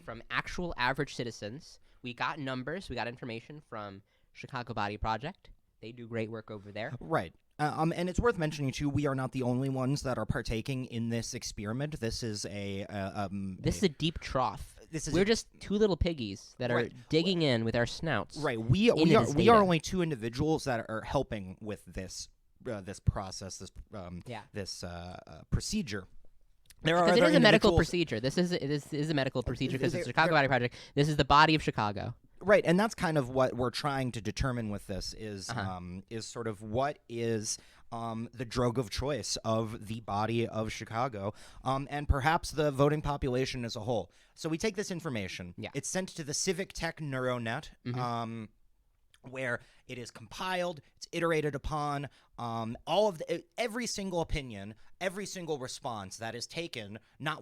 from actual average citizens. We got numbers. We got information from Chicago Body Project. They do great work over there. Right. And it's worth mentioning, too, we are not the only ones that are partaking in this experiment. This is This is a deep trough. This is We're just two little piggies that are digging in with our snouts. Right. We are only two individuals that are helping with this process, this procedure. Because it is a medical procedure. This is a medical procedure because it's the Chicago Body Project. This is the body of Chicago. Right, and that's kind of what we're trying to determine with this is sort of what is the drug of choice of the body of Chicago, and perhaps the voting population as a whole. So we take this information. Yeah. It's sent to the Civic Tech Neuronet, where it is compiled, it's iterated upon, every single opinion, every single response that is taken, not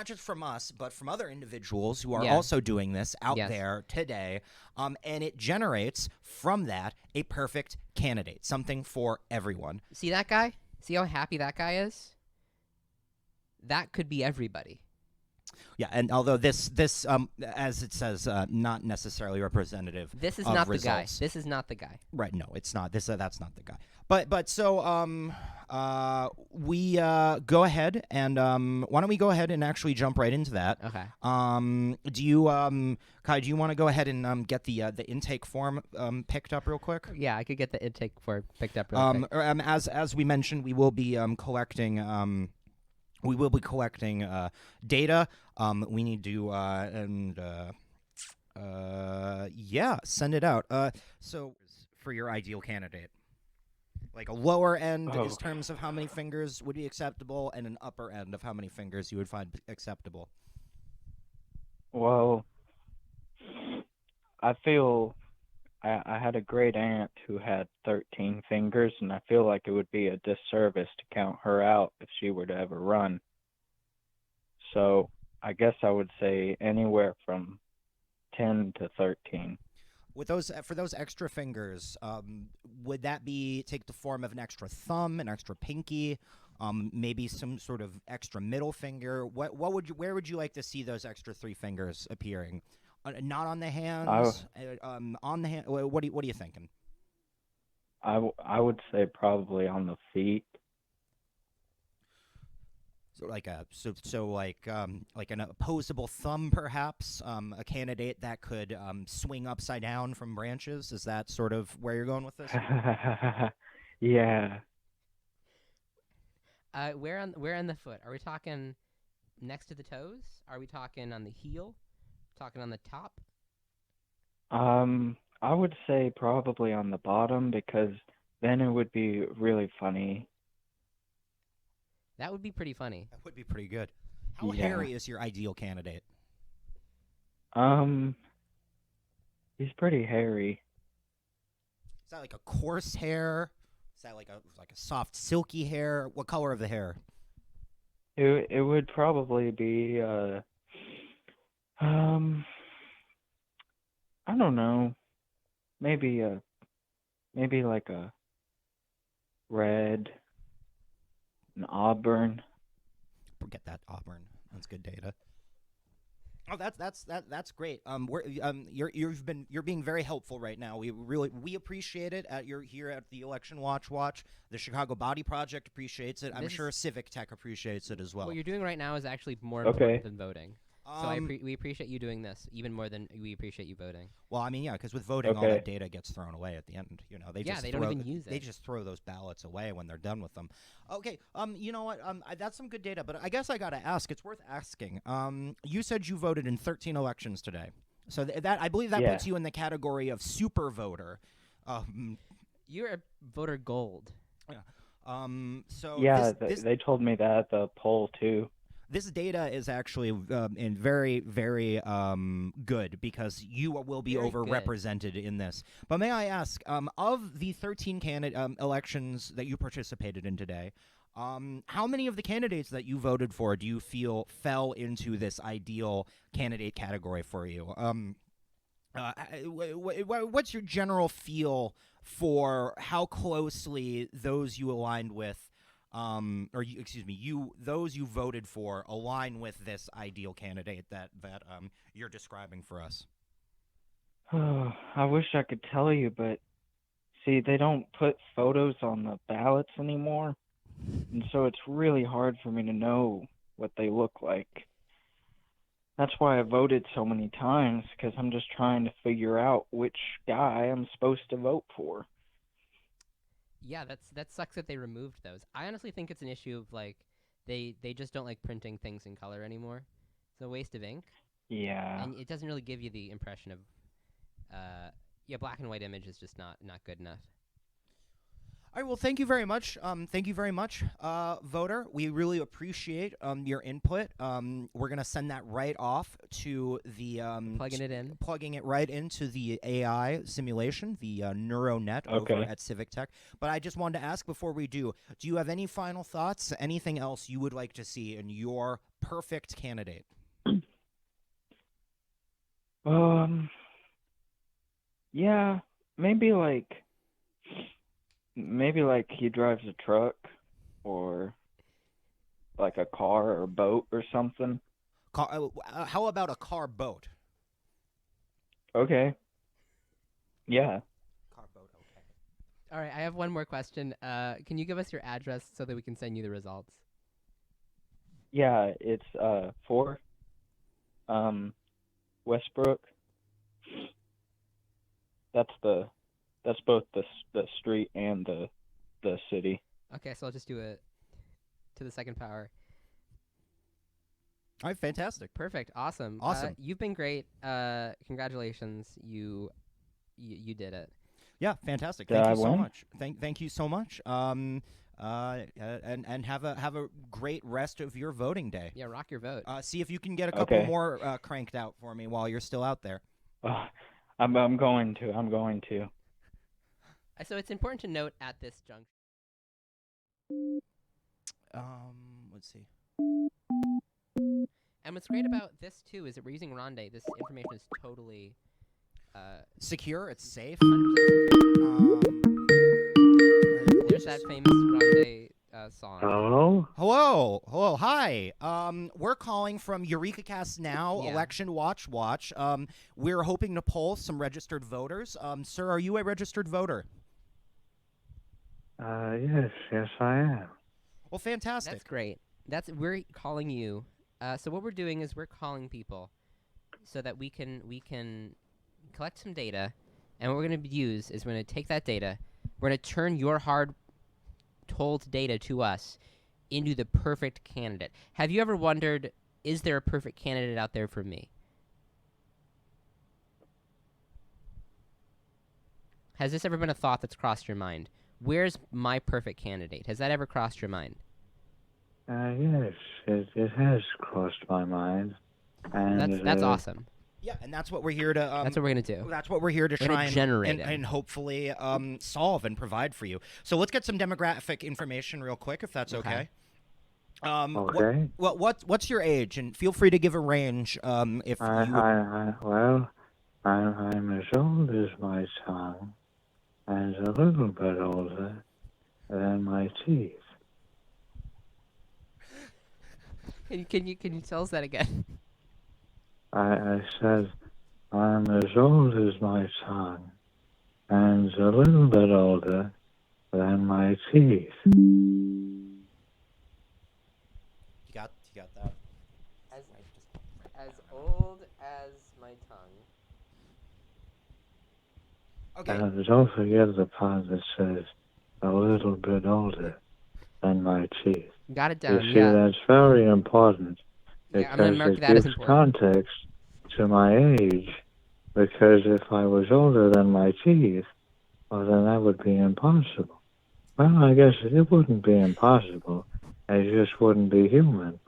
just from us, but from other individuals who are also doing this out there today, and it generates from that a perfect candidate, something for everyone. See that guy? See how happy that guy is? That could be everybody. Yeah, and although this as it says, not necessarily representative. This is of not results. the guy. This is not the guy. Right? No, it's not. That's not the guy. But so we go ahead and why don't we go ahead and actually jump right into that? Okay. Do you Kai? Do you want to go ahead and get the intake form picked up real quick? Yeah, I could get the intake form picked up real quick. As we mentioned, we will be collecting. We will be collecting data. We need to send it out. So for your ideal candidate, like a lower end in terms of how many fingers would be acceptable, and an upper end of how many fingers you would find acceptable. Well, I feel I had a great aunt who had 13 fingers, and I feel like it would be a disservice to count her out if she were to ever run. So I guess I would say anywhere from 10 to 13. With those for those extra fingers, would that take the form of an extra thumb, an extra pinky, maybe some sort of extra middle finger? Where would you like to see those extra 3 fingers appearing? Not on the hands. On the hand. What are you thinking? I would say probably on the feet. So like an opposable thumb, perhaps, a candidate that could swing upside down from branches. Is that sort of where you're going with this? Yeah. Where on the foot? Are we talking next to the toes? Are we talking on the heel? Talking on the top? I would say probably on the bottom, because then it would be really funny. That would be pretty funny. That would be pretty good. How hairy is your ideal candidate? He's pretty hairy. Is that like a coarse hair? Is that like a soft silky hair? What color of the hair? It would probably be I don't know. Maybe like a red, an auburn. Forget that auburn. That's good data. Oh, that's great. You're being very helpful right now. We appreciate it. You're here at the Election Watch. The Chicago Body Project appreciates it. I'm sure Civic Tech appreciates it as well. What you're doing right now is actually more important than voting. So we appreciate you doing this even more than we appreciate you voting. Well, I mean, yeah, because with voting, all that data gets thrown away at the end. You know, they don't even use it. They just throw those ballots away when they're done with them. Okay, you know what? That's some good data, but I guess I gotta ask. It's worth asking. You said you voted in 13 elections today, so that I believe that puts you in the category of super voter. You're a voter gold. Yeah. So yeah, they told me that at the poll too. This data is actually very, very good because you will be overrepresented in this. But may I ask, of the 13 elections that you participated in today, how many of the candidates that you voted for do you feel fell into this ideal candidate category for you? What's your general feel for how closely those you aligned with excuse me, those you voted for align with this ideal candidate that you're describing for us? I wish I could tell you, but see, they don't put photos on the ballots anymore, and so it's really hard for me to know what they look like. That's why I voted so many times, because I'm just trying to figure out which guy I'm supposed to vote for. Yeah, that sucks that they removed those. I honestly think it's an issue of like they just don't like printing things in color anymore. It's a waste of ink, Yeah. and it doesn't really give you the impression of black and white image is just not good enough. All right, well, thank you very much. Voter. We really appreciate your input. We're gonna send that right off to the plugging it right into the AI simulation, the NeuroNet over at Civic Tech. But I just wanted to ask before we do you have any final thoughts? Anything else you would like to see in your perfect candidate? Yeah, maybe like he drives a truck or like a car or boat or something. How about a car boat? Okay. Yeah. Car boat, okay. All right, I have one more question. Can you give us your address so that we can send you the results? Yeah, it's 4 Westbrook. That's both the street and the city. Okay, so I'll just do it to the second power. All right, fantastic. Perfect. Awesome. You've been great. Congratulations. You did it. Yeah, fantastic. Thank you so much. Thank you so much. And have a great rest of your voting day. Yeah, rock your vote. See if you can get a couple more cranked out for me while you're still out there. I'm going to. So it's important to note at this junction. Let's see. And what's great about this too is that we're using Ronde. This information is totally secure. It's safe. There's that famous Ronde song. Hello? Hi. We're calling from EurekaCast Now, Election Watch. We're hoping to poll some registered voters. Sir, are you a registered voter? Yes, I am. Well, fantastic. That's great. We're calling you. So what we're doing is we're calling people so that we can collect some data, and what we're going to use is we're going to take that data, we're going to turn your hard-told data to us into the perfect candidate. Have you ever wondered, is there a perfect candidate out there for me? Has this ever been a thought that's crossed your mind? Where's my perfect candidate? Has that ever crossed your mind? Yes, it has crossed my mind. And that's awesome. Yeah, and that's what we're here to. That's what we're gonna do. That's what we're here to try and generate and hopefully solve and provide for you. So let's get some demographic information real quick, if that's okay. Okay. What's your age? And feel free to give a range. If I'm as old as my tongue, and a little bit older than my teeth. Can you tell us that again? I said, I'm as old as my tongue, and a little bit older than my teeth. You got that? As old as my tongue. Okay. And don't forget the part that says, a little bit older than my teeth. Got it down. You see, that's very important. Yeah, I'm gonna mark Because that it as gives important. context to my age, because if I was older than my teeth, well, then that would be impossible. Well, I guess it wouldn't be impossible. It just wouldn't be human,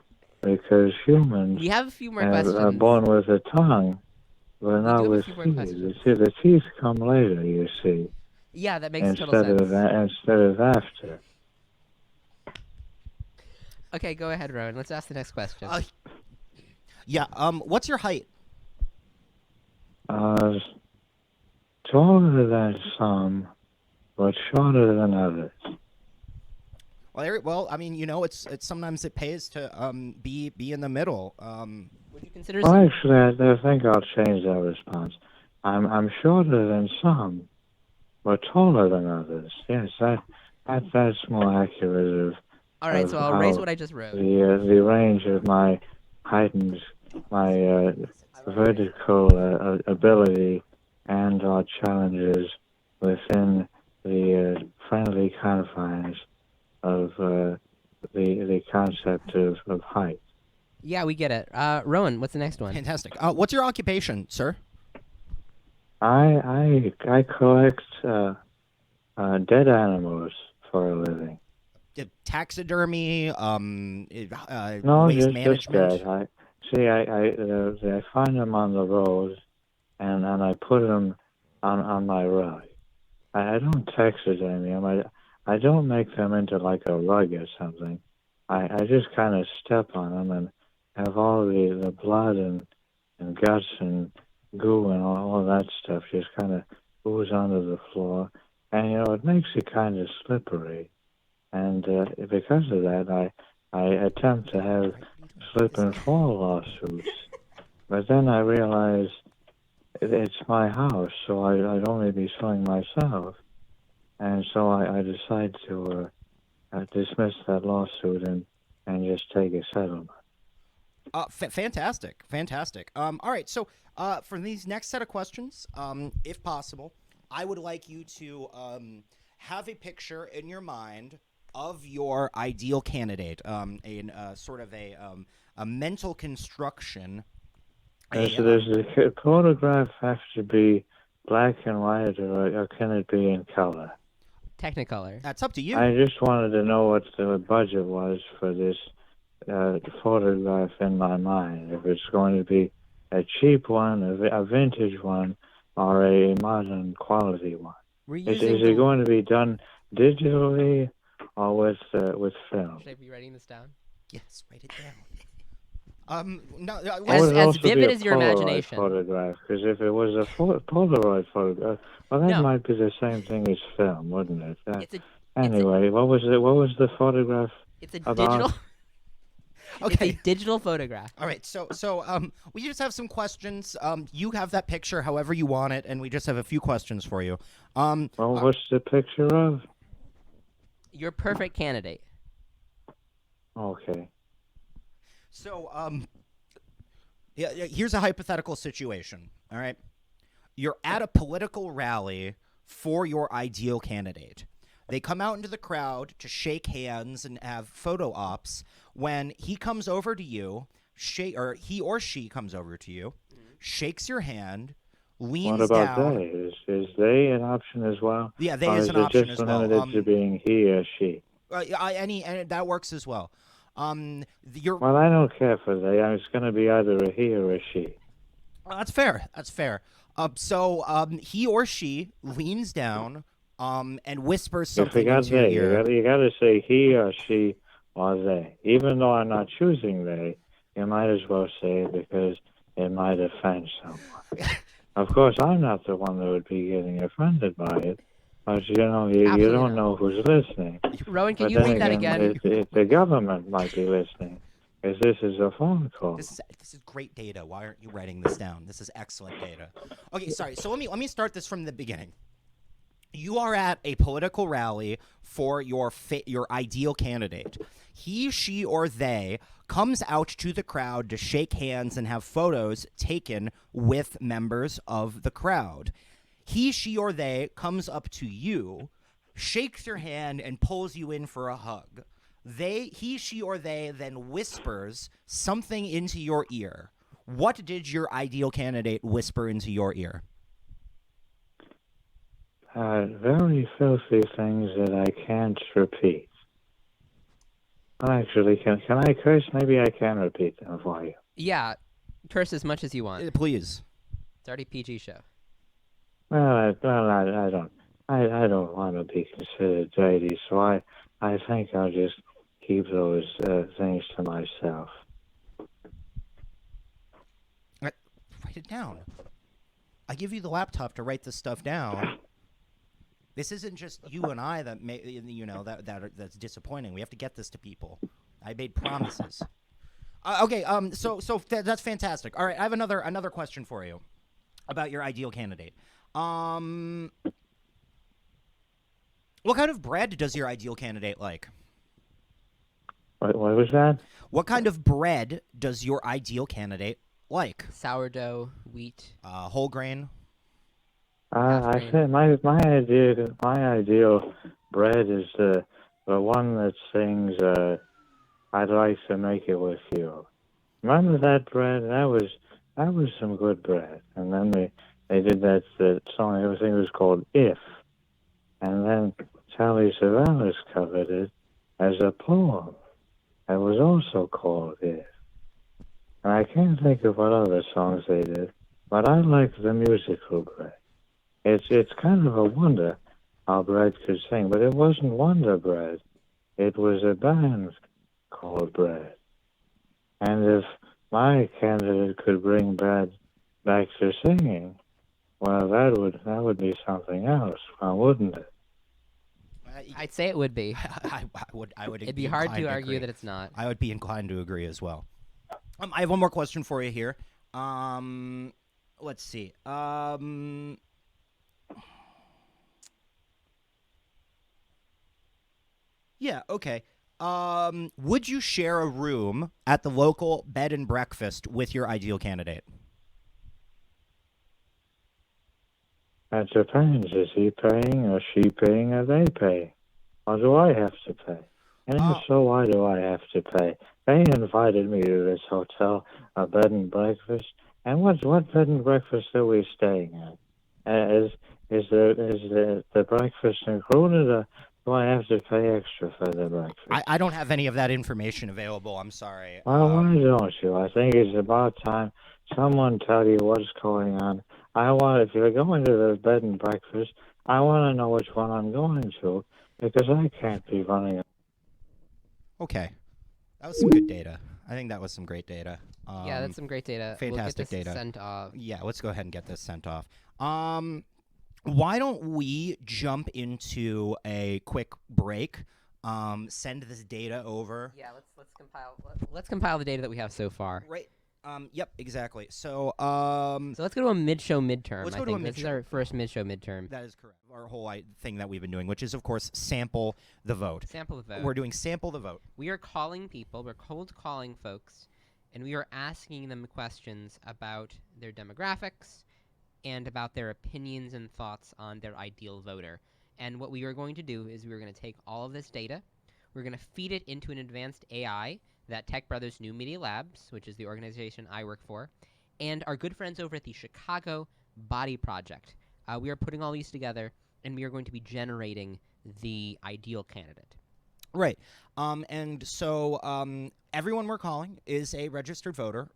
because humans We have a few more questions. are born with a tongue, but not with teeth. You see, the teeth come later, you see. Yeah, that makes total sense. Instead of after. Okay, go ahead, Rowan. Let's ask the next question. What's your height? Taller than some, but shorter than others. Well, I mean, it's sometimes it pays to be in the middle. Would you consider? Well, actually, I think I'll change that response. I'm shorter than some, but taller than others. Yes, that's more accurate All right, of so I'll raise how what I just wrote. the range of my heightened my vertical ability and our challenges within the friendly confines of the concept of height. Yeah, we get it. Rowan, what's the next one? Fantastic. What's your occupation, sir? I collect dead animals for a living. Taxidermy, No, waste just management. dead. I find them on the road, and I put them on my rug. I don't taxidermy them. I don't make them into like a rug or something. I just kind of step on them and have all the blood and guts and goo and all that stuff just kind of ooze onto the floor, and it makes it kind of slippery. And because of that, I attempt to have slip and fall lawsuits. But then I realize it's my house, so I'd only be suing myself. And so I decide to dismiss that lawsuit and just take a settlement. Fantastic. All right, so for these next set of questions, if possible, I would like you to have a picture in your mind of your ideal candidate, in sort of a mental construction. Does the photograph have to be black and white, or can it be in color? Technicolor. That's up to you. I just wanted to know what the budget was for this photograph in my mind. If it's going to be a cheap one, a vintage one, or a modern quality one. Is it going to be done digitally or with film? Should I be writing this down? Yes, write it down. No, as vivid as your imagination. Photograph, because if it was a Polaroid photograph, well, that might be the same thing as film, wouldn't it? Anyway, what was the photograph? It's a about? digital. Okay. It's a digital photograph. All right, so we just have some questions. You have that picture however you want it, and we just have a few questions for you. What's the picture of? Your perfect candidate. Okay. So, here's a hypothetical situation, all right? You're at a political rally for your ideal candidate. They come out into the crowd to shake hands and have photo ops. When he comes over to you, or he or she comes over to you, shakes your hand, leans down. What about they? Is they an option as well? Yeah, they is an option as well. Or is it just limited to being he or she? Any that works as well. Well, I don't care for they. It's going to be either a he or a she. That's fair. So he or she leans down and whispers something into your ear. You got to say he or she or they. Even though I'm not choosing they, you might as well say it because it might offend someone. Of course, I'm not the one that would be getting offended by it. But you don't know who's listening. Rowan, can you read that again? The government might be listening, because this is a phone call. This is great data. Why aren't you writing this down? This is excellent data. Okay, sorry. So let me start this from the beginning. You are at a political rally for your ideal candidate. He, she, or they comes out to the crowd to shake hands and have photos taken with members of the crowd. He, she, or they comes up to you, shakes your hand, and pulls you in for a hug. He, she, or they then whispers something into your ear. What did your ideal candidate whisper into your ear? Very filthy things that I can't repeat. Actually, can I curse? Maybe I can repeat them for you. Yeah, curse as much as you want. Please. It's already PG show. Well, I don't want to be considered dirty, so I think I'll just keep those things to myself. Write it down. I give you the laptop to write this stuff down. This isn't just you and I that that's disappointing. We have to get this to people. I made promises. Okay. That's fantastic. All right. I have another question for you about your ideal candidate. What kind of bread does your ideal candidate like? What was that? What kind of bread does your ideal candidate like? Sourdough, wheat. Whole grain. I said my ideal bread is the one that sings "I'd like to make it with you." Remember that bread? That was some good bread. And then they did that song. I think it was called "If," and then Sally Savalas covered it as a poem that was also called "If." And I can't think of what other songs they did, but I like the musical bread. It's kind of a wonder how bread could sing, but it wasn't Wonder Bread. It was a band called Bread. And if my candidate could bring bread back to singing, well, that would be something else, wouldn't it? I'd say it would be. I would. It'd be hard to argue that it's not. I would be inclined to agree as well. I have one more question for you here. Let's see. Yeah, okay. Would you share a room at the local bed and breakfast with your ideal candidate? That depends. Is he paying, or she paying, or they pay? Or do I have to pay? And if so, why do I have to pay? They invited me to this hotel, a bed and breakfast. And what bed and breakfast are we staying at? Is the breakfast included, or do I have to pay extra for the breakfast? I don't have any of that information available. I'm sorry. Well, why don't you? I think it's about time someone tell you what's going on. If you're going to the bed and breakfast, I want to know which one I'm going to, because I can't be running. Okay. That was some good data. I think that was some great data. Yeah, that's some great data. Fantastic we'll get this data. Sent off. Yeah, let's go ahead and get this sent off. Why don't we jump into a quick break? Send this data over. Yeah, let's compile the data that we have so far. Right. Yep, exactly. So let's go to a mid-show midterm. Let's I go to think a this is mid-show. our first mid-show midterm. That is correct. Our whole thing that we've been doing, which is, of course, sample the vote. Sample the vote. We're doing sample the vote. We are calling people. We're cold calling folks, and we are asking them questions about their demographics and about their opinions and thoughts on their ideal voter. And what we are going to do is we're going to take all of this data, we're going to feed it into an advanced AI that Tech Brothers New Media Labs, which is the organization I work for, and our good friends over at the Chicago Body Project. We are putting all these together, and we are going to be generating the ideal candidate. Right. And so everyone we're calling is a registered voter.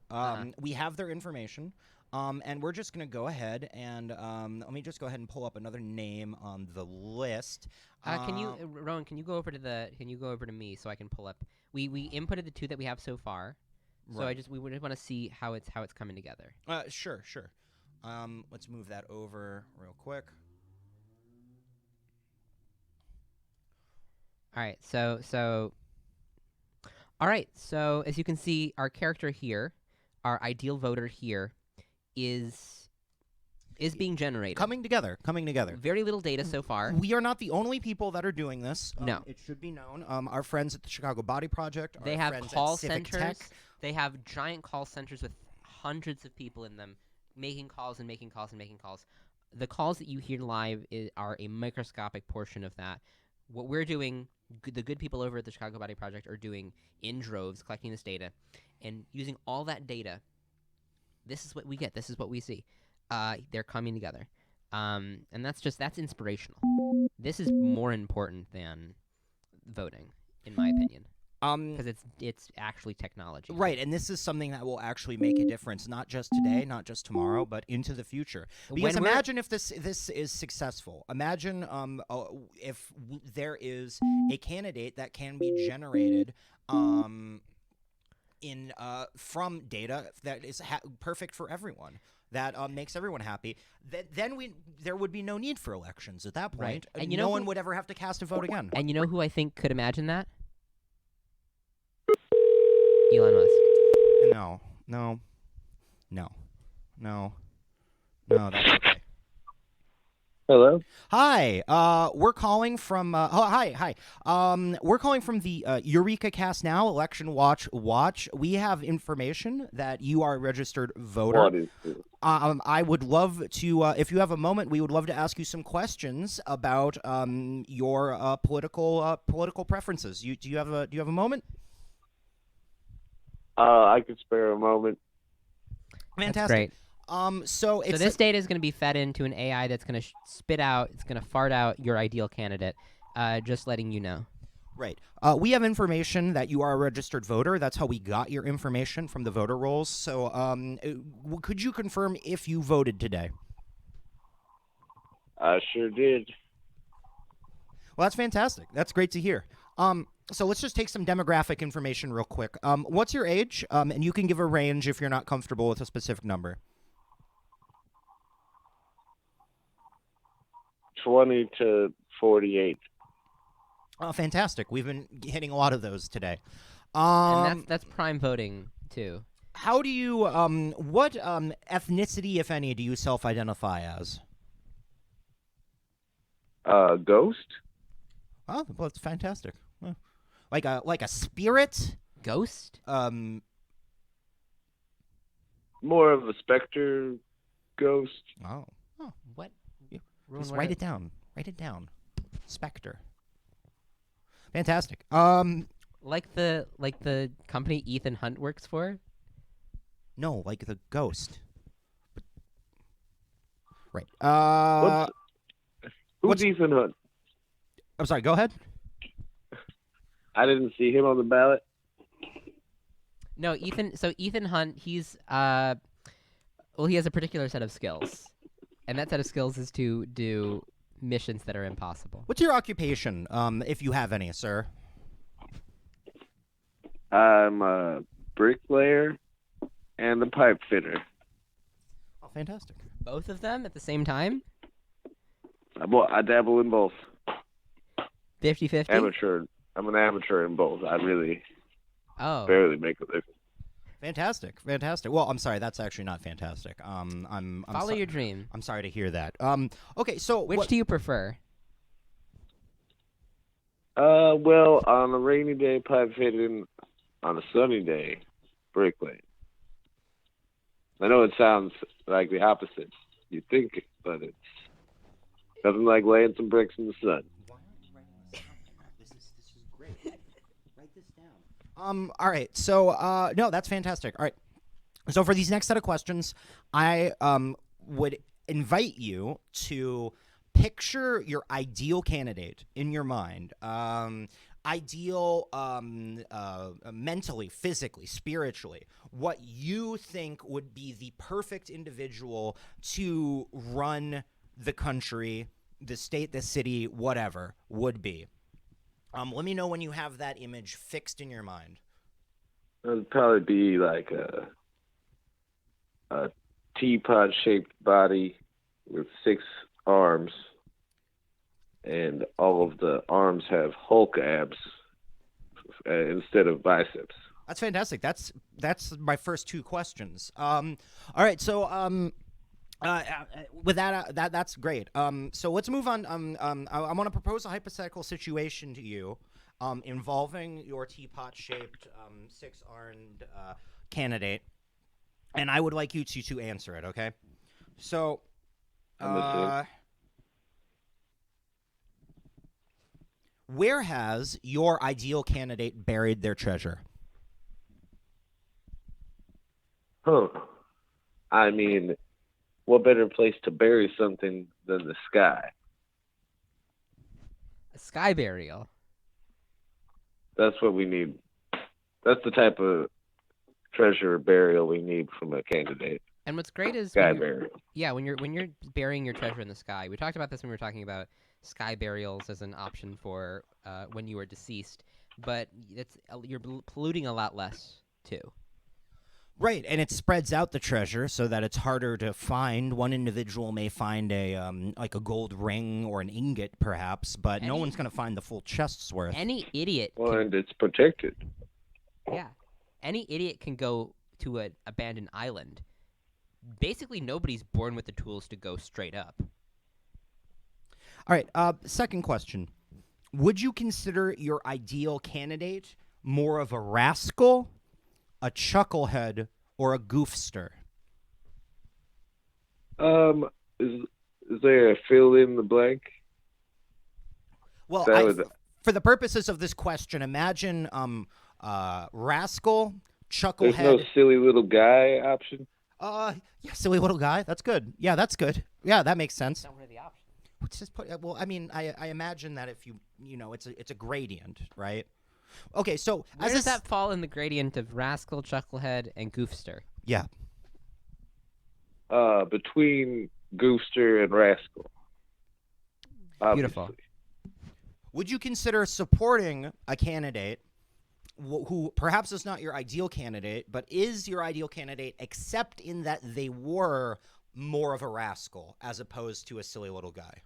We have their information. And we're just going to go ahead and let me just go ahead and pull up another name on the list. Rowan? Can you go over to me so I can pull up? We inputted the two that we have so far, right. So we would want to see how it's coming together. Sure. Let's move that over real quick. All right. All right. So as you can see, our character here, our ideal voter here, is being generated. Coming together. Very little data so far. We are not the only people that are doing this. No. It should be known. Our friends at the Chicago Body Project, they our have friends call at Civic centers. Tech. They have giant call centers with hundreds of people in them, making calls and making calls and making calls. The calls that you hear live are a microscopic portion of that. What we're doing, the good people over at the Chicago Body Project are doing in droves, collecting this data, and using all that data. This is what we get. This is what we see. They're coming together. And that's inspirational. This is more important than voting, in my opinion. Because it's actually technology. Right, and this is something that will actually make a difference, not just today, not just tomorrow, but into the future. Because imagine if this is successful. Imagine if there is a candidate that can be generated from data that is perfect for everyone. that makes everyone happy, then there would be no need for elections at that point. Right. And no one would ever have to cast a vote again. And you know who I think could imagine that? Elon Musk. No, that's okay. Hello? Hi, we're calling from, hi. We're calling from the EurekaCast Now Election Watch. We have information that you are a registered voter. What is this? I would love to, if you have a moment, we would love to ask you some questions about your political preferences. Do you have a moment? I could spare a moment. Fantastic. That's great. So this data is going to be fed into an AI that's going to spit out, it's going to fart out your ideal candidate. Just letting you know. Right. We have information that you are a registered voter. That's how we got your information from the voter rolls. So could you confirm if you voted today? I sure did. Well, that's fantastic. That's great to hear. So let's just take some demographic information real quick. What's your age? And you can give a range if you're not comfortable with a specific number. 20 to 48. Oh, fantastic. We've been hitting a lot of those today. And that's prime voting, too. How do you, what ethnicity, if any, do you self-identify as? Ghost? Oh, well, it's fantastic. Well, like a spirit? Ghost? More of a specter ghost. Oh. What? Just Rowan, write it down. Write it down. Spectre. Fantastic. Like the company Ethan Hunt works for? No, like the ghost. Right. Who's Ethan Hunt? I'm sorry, go ahead. I didn't see him on the ballot. No, Ethan Hunt, he's he has a particular set of skills. And that set of skills is to do missions that are impossible. What's your occupation, if you have any, sir? I'm a bricklayer and a pipe fitter. Oh, fantastic. Both of them at the same time? I dabble in both. 50-50? Amateur. I'm an amateur in both. I really barely make a living. Fantastic. Well, I'm sorry, that's actually not fantastic. I'm Follow your dream. I'm sorry to hear that. Okay, so Which do you prefer? Well, on a rainy day, pipe fitting. On a sunny day, bricklaying. I know it sounds like the opposite. You think it, but it's nothing like laying some bricks in the sun. Why aren't you writing this down? This is great. Write this down. All right. So, no, that's fantastic. All right. So for these next set of questions, I would invite you to picture your ideal candidate in your mind. Ideal mentally, physically, spiritually, what you think would be the perfect individual to run the country, the state, the city, whatever, would be. Let me know when you have that image fixed in your mind. It'd probably be like a teapot-shaped body with 6 arms, and all of the arms have Hulk abs instead of biceps. That's fantastic. That's my first 2 questions. All right, so with that, that's great. So let's move on. I want to propose a hypothetical situation to you, involving your teapot-shaped, 6-armed candidate, and I would like you to answer it. Okay. So, where has your ideal candidate buried their treasure? I mean, what better place to bury something than the sky? A sky burial. That's what we need. That's the type of treasure burial we need from a candidate. And what's great is Sky burial. Yeah, when you're burying your treasure in the sky. We talked about this when we were talking about sky burials as an option for when you are deceased, but you're polluting a lot less too. Right, and it spreads out the treasure so that it's harder to find. One individual may find a like a gold ring or an ingot, perhaps, but no one's going to find the full chest's worth. Any idiot Well, can, and it's protected. yeah, any idiot can go to an abandoned island. Basically, nobody's born with the tools to go straight up. All right, second question. Would you consider your ideal candidate more of a rascal, a chucklehead, or a goofster? Is there a fill in the blank? Well, That was- for the purposes of this question, imagine rascal, There's chucklehead. no silly little guy option. Yeah, silly little guy. That's good. Yeah, that's good. Yeah, that makes sense. Not one of the options. Let's just put. Well, I mean, I imagine that if you know, it's a gradient, right? Okay, so Where as does a that fall in the gradient of rascal, chucklehead, and goofster? yeah. Between Goofster and Rascal. Beautiful. Obviously. Would you consider supporting a candidate who perhaps is not your ideal candidate, but is your ideal candidate, except in that they were more of a rascal as opposed to a silly little guy?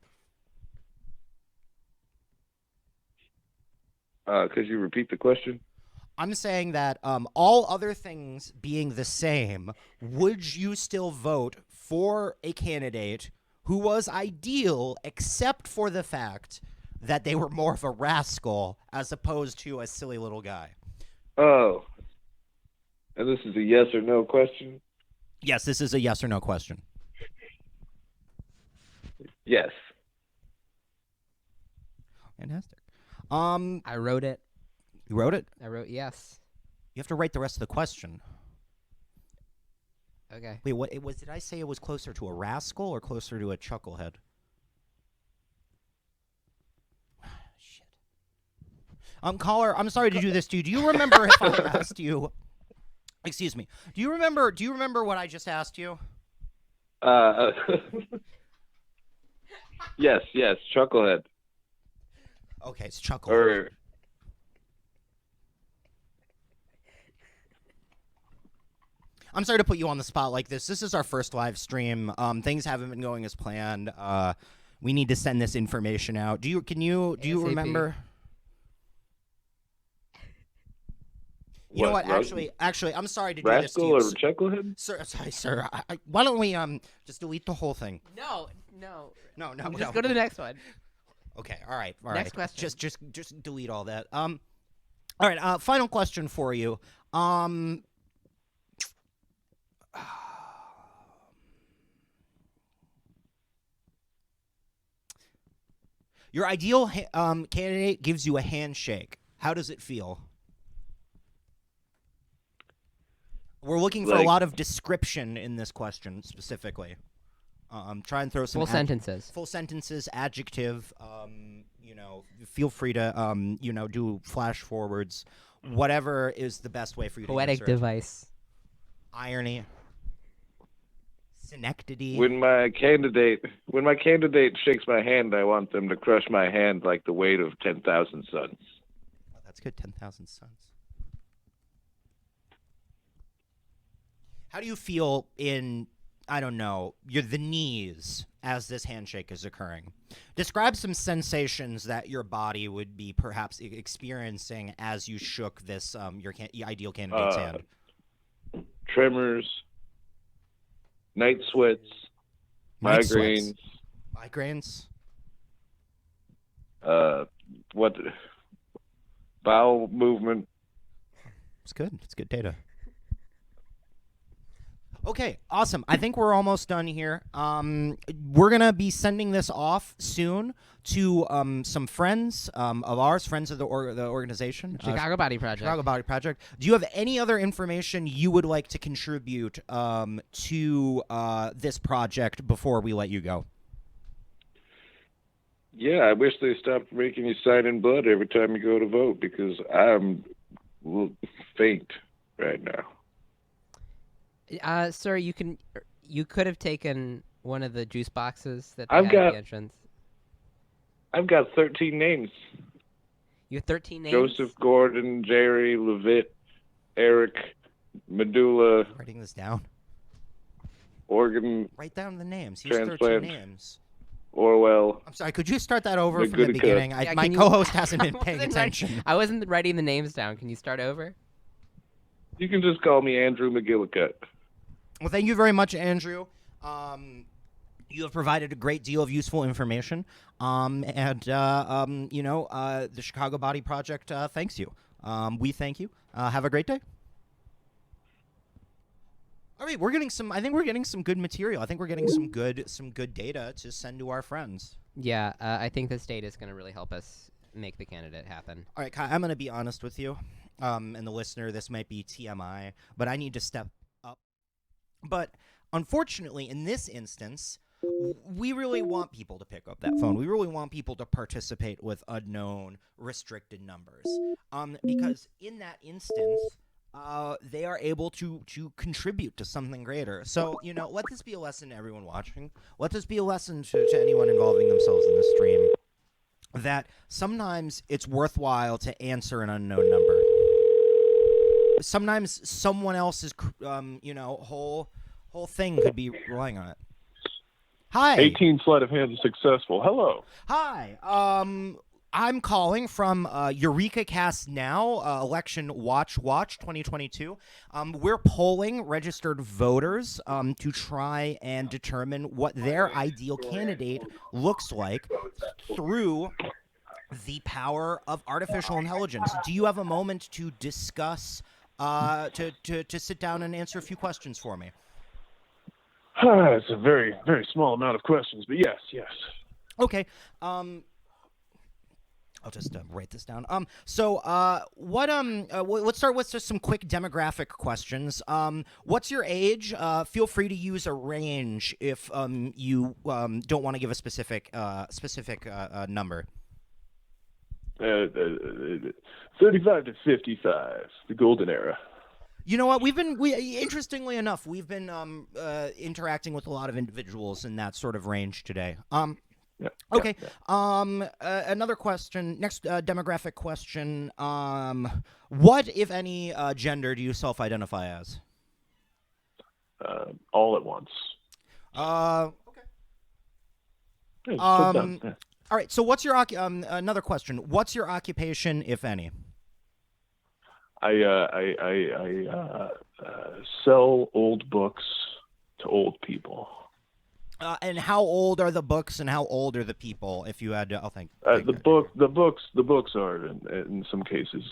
Could you repeat the question? I'm saying that all other things being the same, would you still vote for a candidate who was ideal except for the fact that they were more of a rascal as opposed to a silly little guy? Oh. And this is a yes or no question? Yes, this is a yes or no question. Yes. Fantastic. I wrote it. You wrote it? I wrote yes. You have to write the rest of the question. Okay. Wait, what it was? Did I say it was closer to a rascal or closer to a chucklehead? Shit. Caller, I'm sorry to do this to you. Do you remember if I asked you? Excuse me. Do you remember what I just asked you? Yes, Chucklehead. Okay, it's chucklehead. Or I'm sorry to put you on the spot like this. This is our first live stream. Things haven't been going as planned. We need to send this information out. Do you ASAP. remember? You know what? Actually, I'm sorry to do this to Rascal you. or Chucklehead? Sir, sorry, sir. Why don't we just delete the whole thing? No. No. Just go to the next one. Okay, all right. Next question. Just delete all that. All right. Final question for you. Your ideal candidate gives you a handshake. How does it feel? We're looking for a lot of description in this question specifically. Try and throw some Full sentences. Full sentences, adjective. Feel free to do flash forwards. Whatever is the best way for you to Poetic answer it. device. Irony. Synecdoche. When my candidate shakes my hand, I want them to crush my hand like the weight of 10,000 suns. Oh, that's good. 10,000 suns. How do you feel in, I don't know, the knees as this handshake is occurring? Describe some sensations that your body would be perhaps experiencing as you shook this your ideal candidate's hand. Tremors, night sweats, Night migraines. Migraines? Bowel movement. It's good. It's good data. Okay, awesome. I think we're almost done here. We're going to be sending this off soon to some friends of ours, friends of the organization. Chicago Body Project. Chicago Body Project. Do you have any other information you would like to contribute to this project before we let you go? Yeah, I wish they stopped making you sign in blood every time you go to vote because I'm faint right now. Sir, you could have taken one of the juice boxes that they I've had got- at the entrance. I've got 13 names. You have 13 names. Joseph, Gordon, Jerry, Levitt, Eric, medulla, Writing this down. organ, Write down the names. Here's 13 transplant, names. Orwell. I'm sorry, could you start that over from the EurekaCast. beginning? Yeah, My can you- co-host hasn't been I paying wasn't attention. I wasn't writing the names down. Can you start over? You can just call me Andrew McGillicuddy. Well, thank you very much, Andrew. You have provided a great deal of useful information. The Chicago Body Project thanks you. We thank you. Have a great day. All right, I think we're getting some good material. I think we're getting some good data to send to our friends. Yeah, I think this data is going to really help us make the candidate happen. All right, Kai, I'm going to be honest with you, and the listener. This might be TMI, but I need to step up. But unfortunately, in this instance, we really want people to pick up that phone. We really want people to participate with unknown, restricted numbers, because in that instance, they are able to contribute to something greater. So, let this be a lesson to everyone watching. Let this be a lesson to anyone involving themselves in the stream, that sometimes it's worthwhile to answer an unknown number. Sometimes someone else's, whole thing could be relying on it. Hi. 18 sleight of hand is successful. Hello. Hi. I'm calling from EurekaCast Now, Election Watch 2022. We're polling registered voters to try and determine what their ideal candidate looks like through the power of artificial intelligence. Do you have a moment to discuss, to sit down and answer a few questions for me? It's a very, very small amount of questions, but yes. Okay. I'll just write this down. Let's start with just some quick demographic questions. What's your age? Feel free to use a range if you don't want to give a specific number. 35 to 55, the golden era. You know what? Interestingly enough, we've been interacting with a lot of individuals in that sort of range today. Yeah, Okay. yeah. Another question. Next demographic question. What, if any, gender do you self-identify as? All at once. Okay. Hey, just put it down. Yeah. All right. So, what's your another question? What's your occupation, if any? I sell old books to old people. And how old are the books, and how old are the people? If you had to, The books are in some cases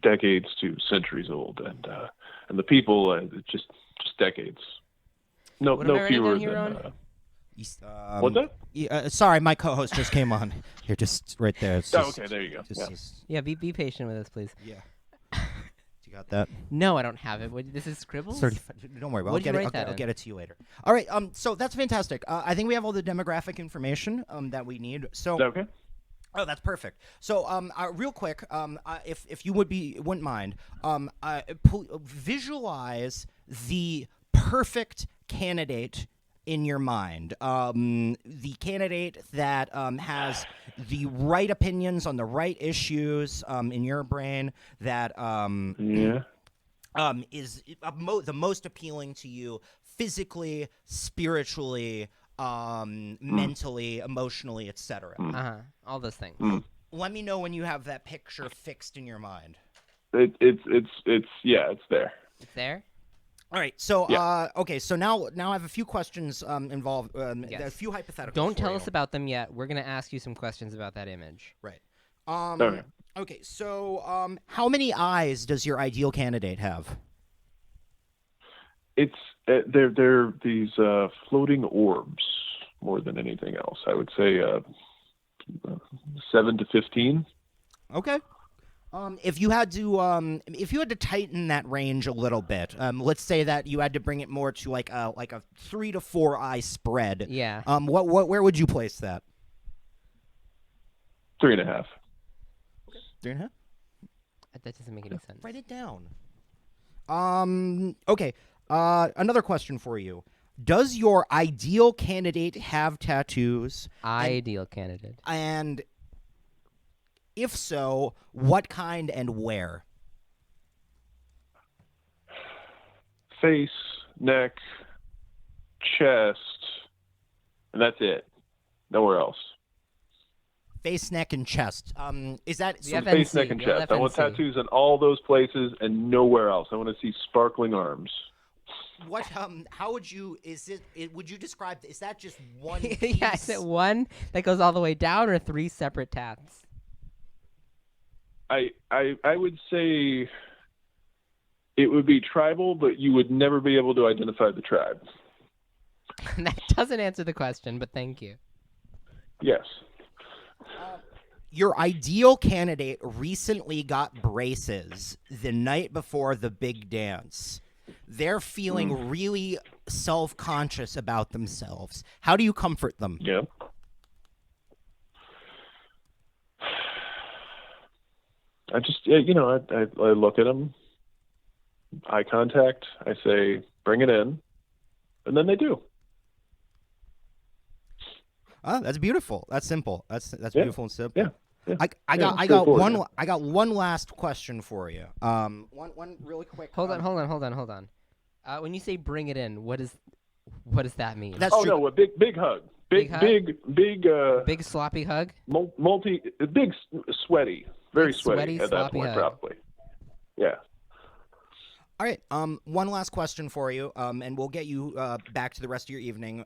decades to centuries old, and the people just decades. No fewer than. What's that? Sorry, my co-host just came on. Here, just right there. Okay, there you go. Yeah, be patient with us, please. Yeah. You got that? No, I don't have it. This is scribbles? 35. Don't worry. What'd you write I'll in? get it to you later. All right. So that's fantastic. I think we have all the demographic information that we need. So. Is that okay? Oh, that's perfect. So, real quick, if you wouldn't mind, visualize the perfect candidate in your mind. The candidate that has the right opinions on the right issues in your brain, that is the most appealing to you physically, spiritually, mentally, emotionally, etc. All those things. Let me know when you have that picture fixed in your mind. It's there. It's there? All right, so Yeah. okay, so now I have a few questions involved. Yes. A few hypotheticals. Don't for tell you. us about them yet. We're going to ask you some questions about that image. Right. Okay. Okay, so how many eyes does your ideal candidate have? It's they're these floating orbs more than anything else. I would say 7 to 15. Okay. If you had to tighten that range a little bit, let's say that you had to bring it more to like a 3 to 4 eye spread. Yeah. Where would you place that? 3.5. 3.5. That doesn't make any sense. Write it down. Okay. Another question for you. Does your ideal candidate have tattoos? Ideal candidate. And if so, what kind and where? face, neck, chest, and that's it. Nowhere else. Face, neck, and chest. Is that We have Face, FNC, neck, and we have chest. I want FNC. tattoos in all those places and nowhere else. I want to see sparkling arms. what? How would you? Would you describe? Is that just one piece? Yeah, is it one that goes all the way down or 3 separate tats? I would say it would be tribal, but you would never be able to identify the tribe. That doesn't answer the question, but thank you. Yes. Your ideal candidate recently got braces the night before the big dance. They're feeling really self-conscious about themselves. How do you comfort them? Yeah. I just, I look at them, eye contact. I say, bring it in, and then they do. Oh, that's beautiful. That's simple. That's beautiful and simple. Yeah. I got one last question for you. One really quick. Hold on. When you say bring it in, what does that mean? That's true. No, a big hug. Big Sloppy hug? Big sweaty. Very Big sweaty at that sloppy point, hug. probably. Yeah. All right. One last question for you, and we'll get you back to the rest of your evening.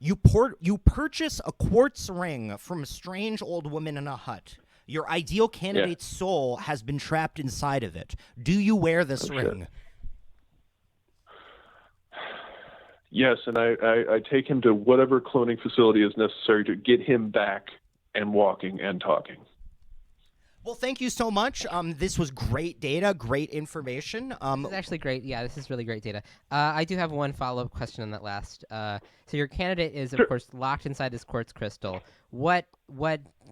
You purchase a quartz ring from a strange old woman in a hut. Your ideal candidate's soul has been trapped inside of it. Do you wear this ring? Yes, and I take him to whatever cloning facility is necessary to get him back and walking and talking. Well, thank you so much. This was great data, great information. This is actually great. Yeah, this is really great data. I do have one follow-up question on that last. So your candidate is, of course, locked inside this quartz crystal. What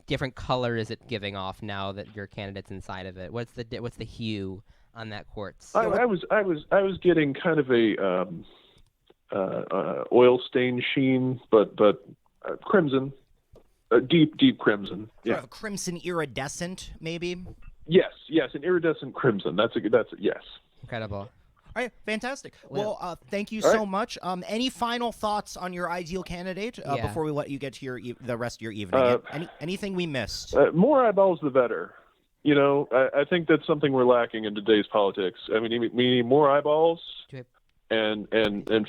different color is it giving off now that your candidate's inside of it? What's the hue on that quartz? I was getting kind of a oil stain sheen, but crimson. Deep crimson. Sort of crimson iridescent, maybe? Yes, an iridescent crimson. That's yes. Incredible. All right, fantastic. Well, thank you All so right. much. Any final thoughts on your ideal candidate Yeah. before we let you get to the rest of your evening? Anything we missed? More eyeballs, the better. I think that's something we're lacking in today's politics. I mean, we need more eyeballs and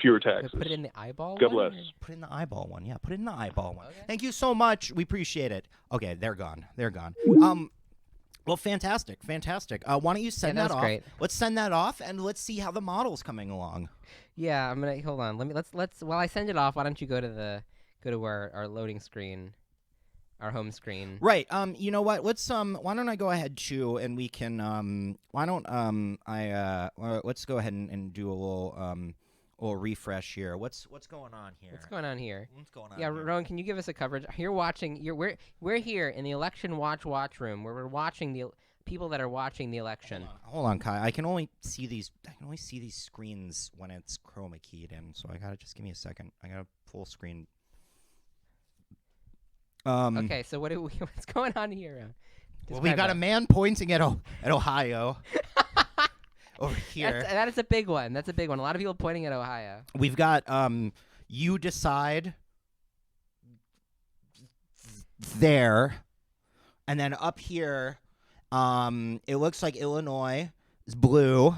fewer taxes. Put it in the eyeball God one, bless. Put it in the eyeball one. Yeah, put it in the eyeball one. Okay. Thank you so much. We appreciate it. Okay, they're gone. Well, fantastic. Why don't you send that that was off? great. Let's send that off, and let's see how the model's coming along. Yeah, I'm gonna hold on. Let's while I send it off, why don't you go to our loading screen, our home screen. Right. You know what? Let's why don't I go ahead too, and we can let's go ahead and do a little refresh here. What's going on here? What's going on here? What's going on? Yeah, here? Rowan, can you give us a coverage? We're here in the election watchroom where we're watching the people that are watching the election. Hold on, Kai. I can only see these screens when it's chroma keyed in. So I gotta just give me a second. I got a full screen. Okay, so what's going on here? Well, we got a man pointing at Ohio. Over here. That is a big one. That's a big one. A lot of people pointing at Ohio. We've got you decide there, and then up here, it looks like Illinois is blue.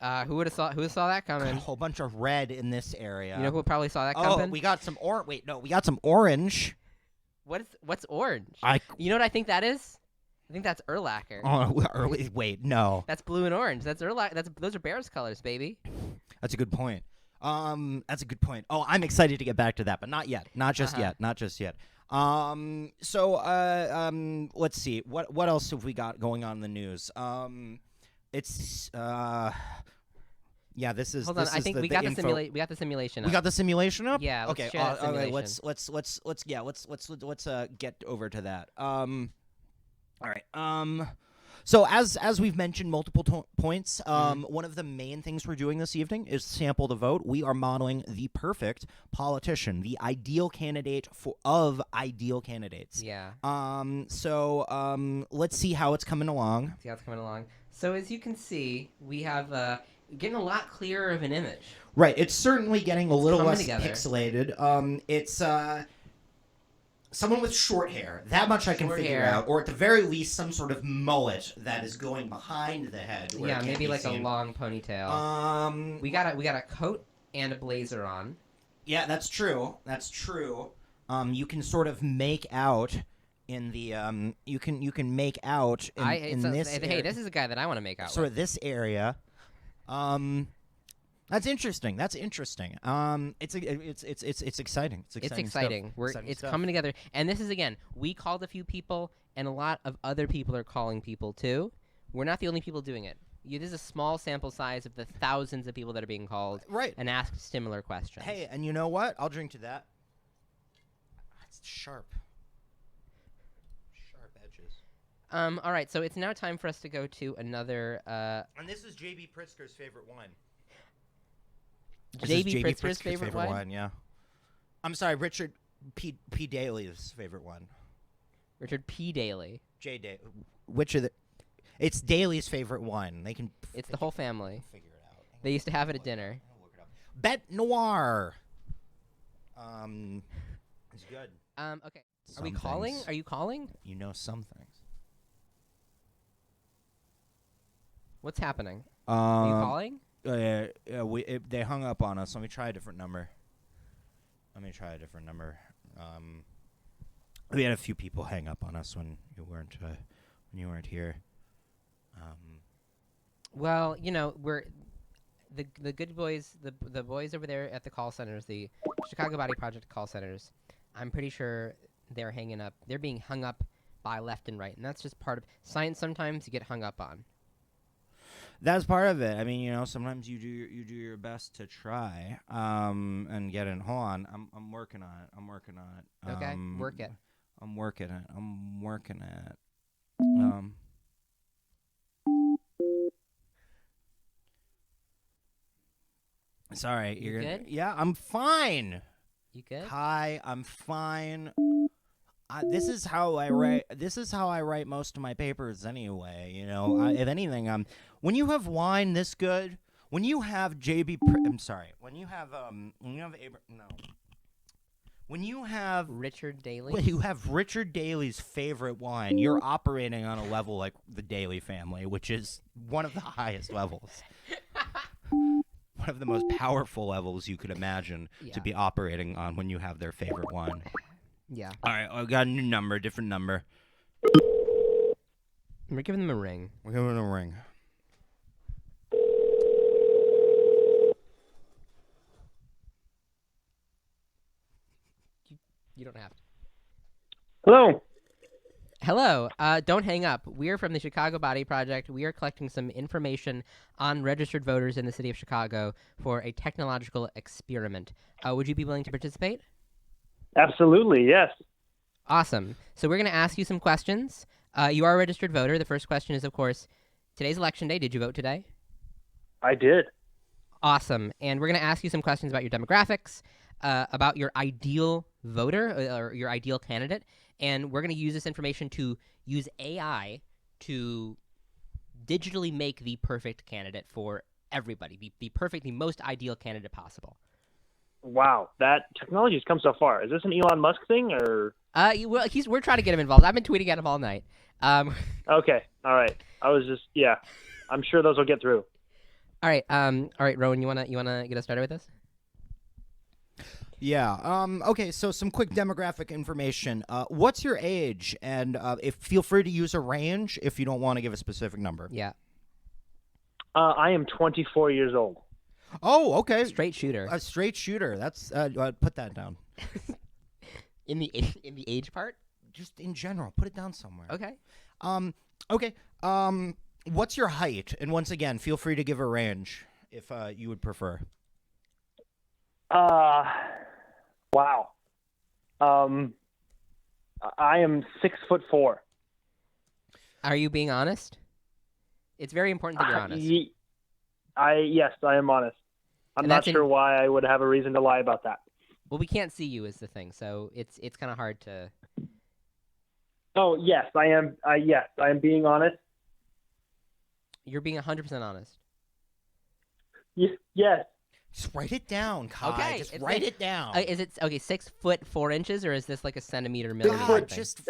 Who would have saw that Got a coming? whole bunch of red in this area. You know who probably saw that Oh, coming? we got some we got some orange. What's orange? I You know what I think that is? I think that's Urlacher. wait, no. That's blue and orange. Those are Bears colors, baby. That's a good point. That's a good point. Oh, I'm excited to get back to that, but not yet. Not just yet. Let's see. What else have we got going on in the news? This is. Hold on. I think we got the simulation. We got the simulation. We got the simulation up. Yeah. Let's Okay. share that simulation. Let's get over to that. All right. So as we've mentioned multiple points, one of the main things we're doing this evening is sample the vote. We are modeling the perfect politician, the ideal candidate of ideal candidates. Yeah. So let's see how it's coming along. So as you can see, we have getting a lot clearer of an image. Right. It's certainly getting a little coming less together. pixelated. It's someone with short hair. That much I can Short figure hair. out. Or at the very least, some sort of mullet that is going behind the head. Where it Yeah, can't maybe be like seen. a long ponytail. We got a coat and a blazer on. Yeah, that's true. That's true. You can sort of make out in the you can make out in this. Hey, this is a guy that I want to make out sort with. of this area. That's interesting. That's interesting. It's exciting. It's exciting. It's coming together. And this is, again, we called a few people, and a lot of other people are calling people too. We're not the only people doing it. This is a small sample size of the thousands of people that are being called and asked similar questions. Hey, and you know what? I'll drink to that. It's sharp. Sharp edges. All right, so it's now time for us to go to another. And this is J.B. Pritzker's favorite wine. J.B. Pritzker's favorite wine? Yeah. I'm sorry, Richard P. Daly's favorite one. Richard P. Daly. Which of the? It's Daly's favorite wine. It's the whole family. Figure it out. They used to have it at dinner. Look it up. Bet Noir. It's good. Okay. Are we calling? Are you calling? You know some things. What's happening? Are you calling? They hung up on us. Let me try a different number. We had a few people hang up on us when you weren't here. Well, we're the good boys, the boys over there at the call centers, the Chicago Body Project call centers. I'm pretty sure they're being hung up by left and right, and that's just part of science. Sometimes you get hung up on. That's part of it. I mean, sometimes you do your best to try and get in. Hold on, I'm working on it. Okay, work it. I'm working it. Sorry, You good? Yeah, I'm fine. You good? Hi, I'm fine. This is how I write most of my papers anyway. If anything, when you have wine this good, when you have Richard Daly. when you have Richard Daly's favorite wine, you're operating on a level like the Daly family, which is one of the highest levels. One of the most powerful levels you could imagine to be operating on when you have their favorite wine. Yeah. All right, I got a new number, different number. We're giving them a ring. We're giving them a ring. You don't have to. Hello. Hello. Don't hang up. We're from the Chicago Body Project. We are collecting some information on registered voters in the city of Chicago for a technological experiment. Would you be willing to participate? Absolutely, yes. Awesome. So we're going to ask you some questions. You are a registered voter. The first question is, of course, today's election day. Did you vote today? I did. Awesome. And we're going to ask you some questions about your demographics, about your ideal voter or your ideal candidate. And we're going to use this information to use AI to digitally make the perfect candidate for everybody, the most ideal candidate possible. Wow, that technology has come so far. Is this an Elon Musk thing, or? We're trying to get him involved. I've been tweeting at him all night. Okay, all right. I'm sure those will get through. All right, Rowan, you wanna get us started with this? Yeah. Okay. So some quick demographic information. What's your age? And feel free to use a range if you don't want to give a specific number. Yeah. I am 24 years old. Oh, okay. Straight shooter. A straight shooter. That's put that down. in the age part? Just in general, put it down somewhere. Okay. Okay. What's your height? And once again, feel free to give a range if you would prefer. Wow. I am 6'4". Are you being honest? It's very important that you're honest. Yes, I am honest. I'm not sure why I would have a reason to lie about that. Well, we can't see you is the thing, so it's kind of hard to. Oh yes, I am. Yes, I am being honest. You're being 100% honest. Yes. Just write it down, Kai. Okay, Just it's write like- it down. Is it okay? 6 foot 4 inches, or is this like a centimeter, millimeter? God, thing? just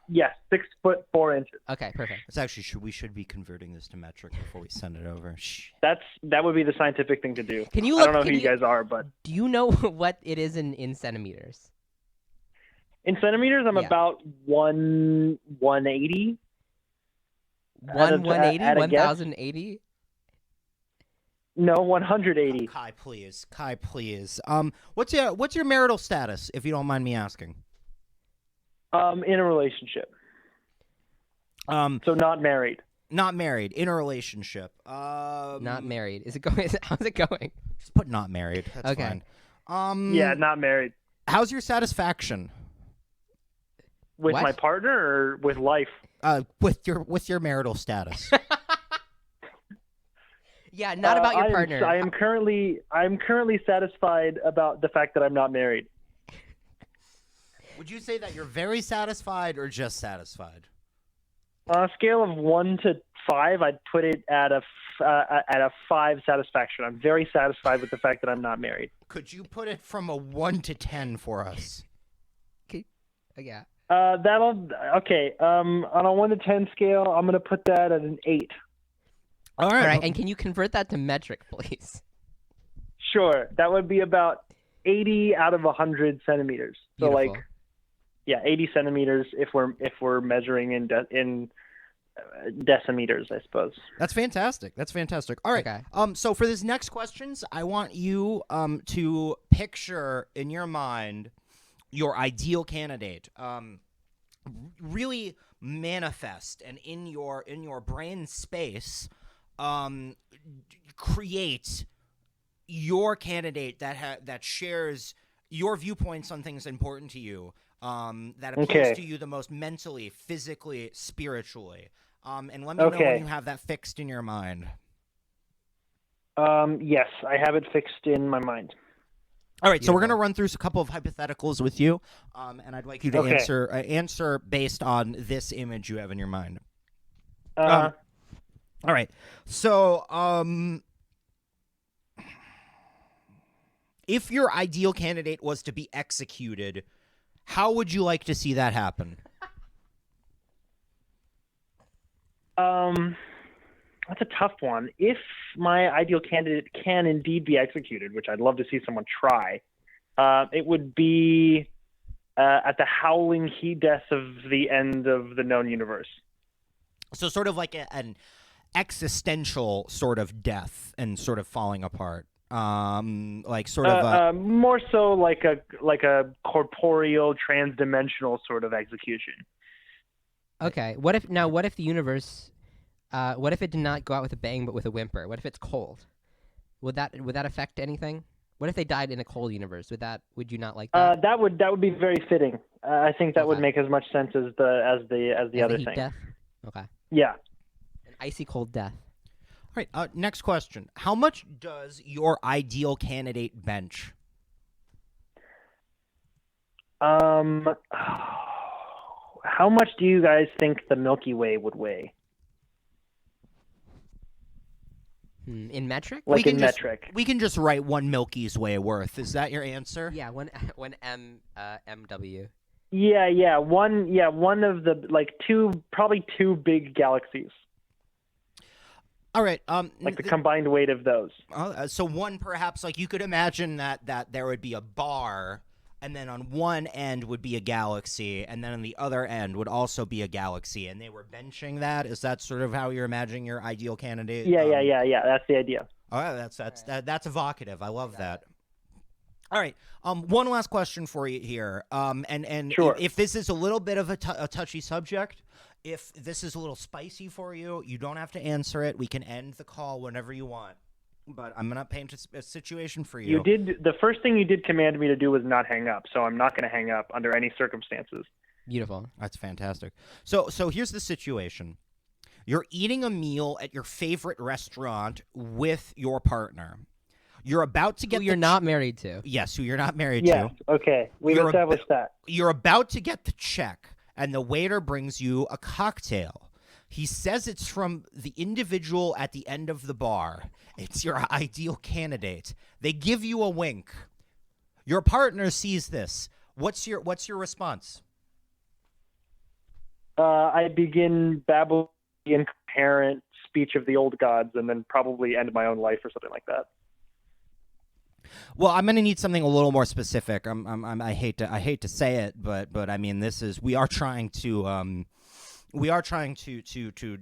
Yes, 6 foot 4 inches. Okay, perfect. it's actually we should be converting this to metric before we send it over. Shh. That would be the scientific thing to do. Can you I look? don't know can who you guys are, but Do you know what it is in centimeters? in centimeters, I'm Yeah. about 180. 180, at a guess? 1080. No, 180. Kai, please. Kai, please. What's your marital status, if you don't mind me asking? In a relationship, so not married. Not married, in a relationship. Not married. Is it going? How's it going? Just put not married. That's Okay. fine. Yeah, not married. How's your satisfaction? With What? my partner or with life? With your marital status. Yeah, not about your I am- partner. I'm currently satisfied about the fact that I'm not married. Would you say that you're very satisfied or just satisfied? On a scale of 1 to 5, I'd put it at a 5 satisfaction. I'm very satisfied with the fact that I'm not married. Could you put it from a 1 to 10 for us? Yeah. Okay. On a 1 to 10 scale, I'm gonna put that at an 8. All All right, and can you convert that to metric, please? Sure, that would be about 80 out of 100 centimeters. So Beautiful. 80 centimeters if we're measuring in decimeters, I suppose. That's fantastic. All right. Okay. So for this next questions, I want you to picture in your mind your ideal candidate. Really manifest and in your brain space, create your candidate that shares your viewpoints on things important to you. That appeals Okay. to you the most mentally, physically, spiritually. And let me know Okay. when you have that fixed in your mind. Yes, I have it fixed in my mind. All right, so we're Beautiful. going to run through a couple of hypotheticals with you, and I'd like you to Okay. answer based on this image you have in your mind. Uh, All right, so if your ideal candidate was to be executed, how would you like to see that happen? That's a tough one. If my ideal candidate can indeed be executed, which I'd love to see someone try, it would be at the howling heat death of the end of the known universe. So sort of like an existential sort of death and sort of falling apart. Like sort of a... more so like a corporeal, transdimensional sort of execution. Okay. What if the universe? What if it did not go out with a bang, but with a whimper? What if it's cold? Would that affect anything? What if they died in a cold universe? Would you not like that? That would be very fitting. I think that would Okay. make as much sense as the As other a heat thing. death? Okay. Yeah. An icy cold death. All right, next question. How much does your ideal candidate bench? How much do you guys think the Milky Way would weigh? In metric? Like in metric. We can just write 1 Milky's Way worth. Is that your answer? Yeah, one MW. Yeah. One of the probably two big galaxies. All right. Like the combined weight of those. So one perhaps like you could imagine that there would be a bar, and then on one end would be a galaxy, and then on the other end would also be a galaxy, and they were benching that. Is that sort of how you're imagining your ideal candidate? Yeah. That's the idea. All right, that's evocative. I love that. All right. One last question for you here. And Sure. if this is a little bit of a touchy subject, if this is a little spicy for you, you don't have to answer it. We can end the call whenever you want. But I'm gonna paint a situation for you. The first thing you did command me to do was not hang up, so I'm not going to hang up under any circumstances. Beautiful. That's fantastic. So here's the situation. You're eating a meal at your favorite restaurant with your partner. You're about to get Who you're not married to. Yes, who you're not married Yes. to. Okay. We've established that. You're about to get the check, and the waiter brings you a cocktail. He says it's from the individual at the end of the bar. It's your ideal candidate. They give you a wink. Your partner sees this. What's your response? I begin babbling the incoherent speech of the old gods, and then probably end my own life or something like that. Well, I'm going to need something a little more specific. I hate to say it, but I mean, we are trying to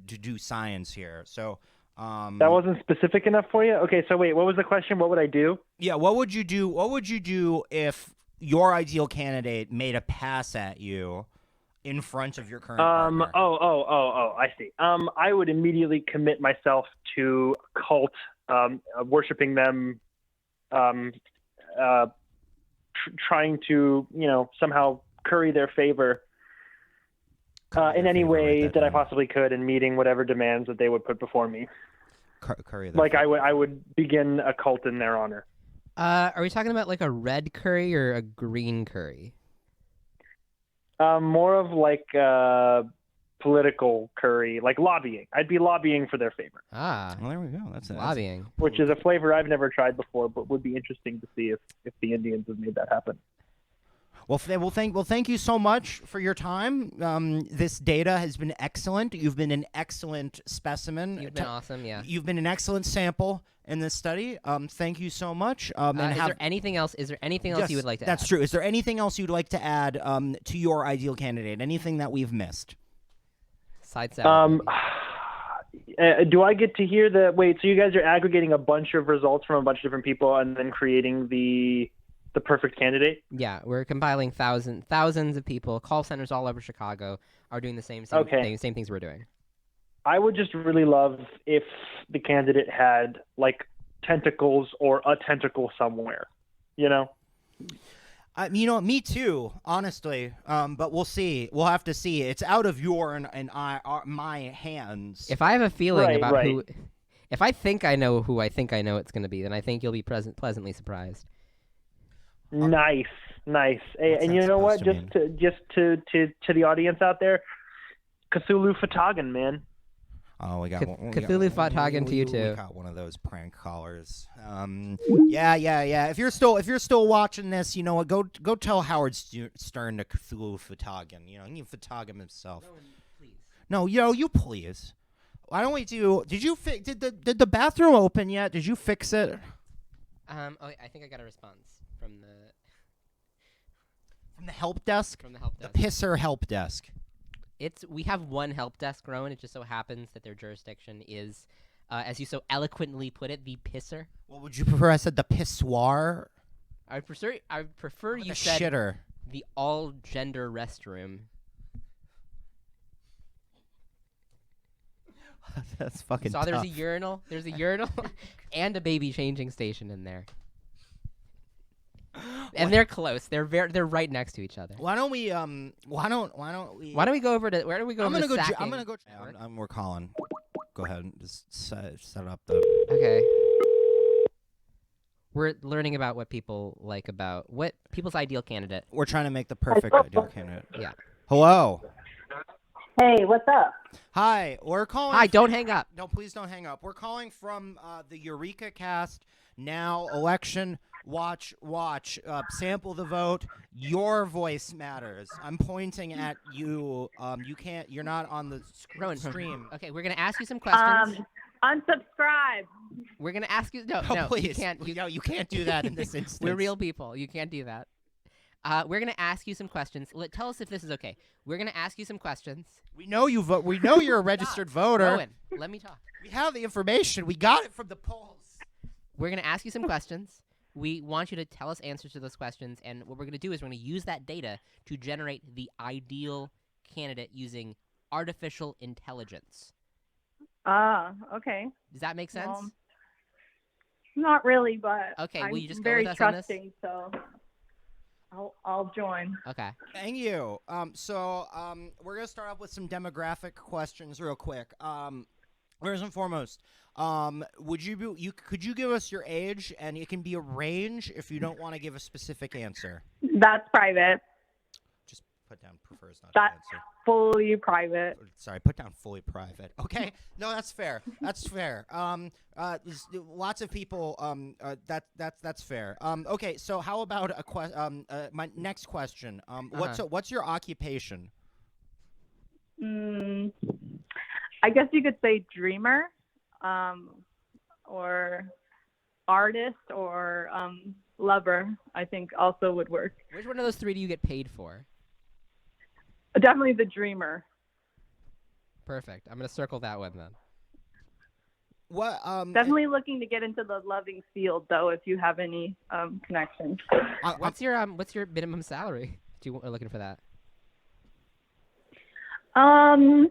do science here. So that wasn't specific enough for you? Okay, so wait, what was the question? What would I do? Yeah, what would you do? What would you do if your ideal candidate made a pass at you in front of your current partner? I see. I would immediately commit myself to a cult, worshiping them, trying to, somehow curry their favor in any way that I possibly could, and meeting whatever demands that they would put before me. Curry their like favor. I would begin a cult in their honor. Are we talking about like a red curry or a green curry? More of like political curry, like lobbying. I'd be lobbying for their favor. Ah, well, there we go. That's lobbying, which is a flavor I've never tried before, but would be interesting to see if the Indians have made that happen. Well, thank you so much for your time. This data has been excellent. You've been an excellent specimen. You've been awesome. Yeah. You've been an excellent sample in this study. Thank you so much. Is there anything else? Is there anything else you would like to add? That's true. Is there anything else you'd like to add to your ideal candidate? Anything that we've missed? Side sound. Do I get to hear wait, so you guys are aggregating a bunch of results from a bunch of different people and then creating the perfect candidate? Yeah, we're compiling thousands of people. Call centers all over Chicago are doing the same things we're doing. I would just really love if the candidate had like tentacles or a tentacle somewhere, Me too, honestly. But we'll see. We'll have to see. It's out of your and my hands. If I have a feeling about who, if I think I know who I think I know it's going to be, then I think you'll be pleasantly surprised. Nice. Hey, and you know what? Just to the audience out there, Cthulhu Fatagan, man. Oh, we got Cthulhu Fatagan to you too. We got one of those prank callers. Yeah. If you're still watching this, you know what? Go tell Howard Stern to Cthulhu Fatagan. He can Fatagan himself. No, please. No, you please. Why don't we do? Did the bathroom open yet? Did you fix it? I think I got a response from the help desk. From the help desk. The pisser help desk. We have one help desk, Rowan. It just so happens that their jurisdiction is, as you so eloquently put it, the pisser. What would you prefer? I said the pissoir. I prefer you the said shitter. The all-gender restroom. That's fucking. So there's a urinal. There's a urinal and a baby changing station in there. And they're close. They're right next to each other. Why don't we Why don't we go over to where do we go? I'm gonna go. Sacking? I'm gonna go. We're calling. Go ahead and just set up the. Okay. We're learning about what people like about what people's ideal candidate. We're trying to make the perfect ideal candidate. Yeah. Hello. Hey, what's up? Hi, we're calling. Hi, don't hang up. No, please don't hang up. We're calling from the EurekaCast Now election. Watch, sample the vote. Your voice matters. I'm pointing at you. You're not on the stream. Okay, we're going to ask you some questions. Unsubscribe. We're going to ask you... No, please. You can't. You can't do that in this instance. We're real people. You can't do that. We're going to ask you some questions. Tell us if this is okay. We're going to ask you some questions. We know you vote. We know you're a registered voter. Rowan, let me talk. We have the information. We got it from the polls. We're going to ask you some questions. We want you to tell us answers to those questions, and what we're going to do is we're going to use that data to generate the ideal candidate using artificial intelligence. Okay. Does that make sense? Well, not really, but okay, will you just I'm go very with us trusting, so I'll join. Okay. Thank you. So we're going to start off with some demographic questions real quick. First and foremost, could you give us your age, and it can be a range if you don't want to give a specific answer. That's private. Just put down prefers not That's to answer. fully private. Sorry, put down fully private. Okay, no, that's fair. That's fair. Lots of people. That's fair. Okay, so how about my next question? What's your occupation? I guess you could say dreamer, or artist, or lover. I think also would work. Which one of those three do you get paid for? Definitely the dreamer. Perfect. I'm gonna circle that one then. What? Definitely looking to get into the loving field, though, if you have any connections. What's your minimum salary? Do you are looking for that? I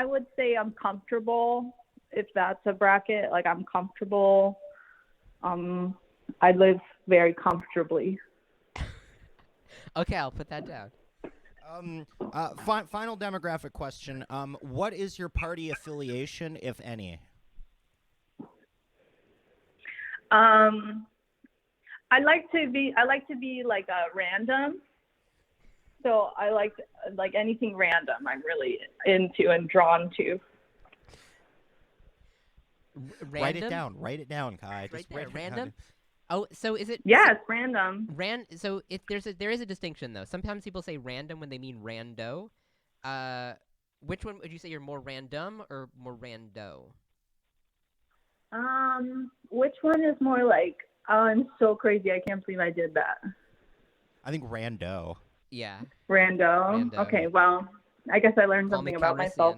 would say I'm comfortable, if that's a bracket. Like, I'm comfortable. I live very comfortably. Okay, I'll put that down. Final demographic question. What is your party affiliation, if any? I like to be like a random. So I like anything random. I'm really into and drawn to. Write it down, Kai. Right Just there, write it down. random. Oh, so is it? Yeah, it's random. So there is a distinction though. Sometimes people say random when they mean rando. Which one would you say you're more random or more rando? Which one is more like, oh, I'm so crazy, I can't believe I did that? I think rando. Yeah. Rando. Okay, well, I guess I learned something about myself.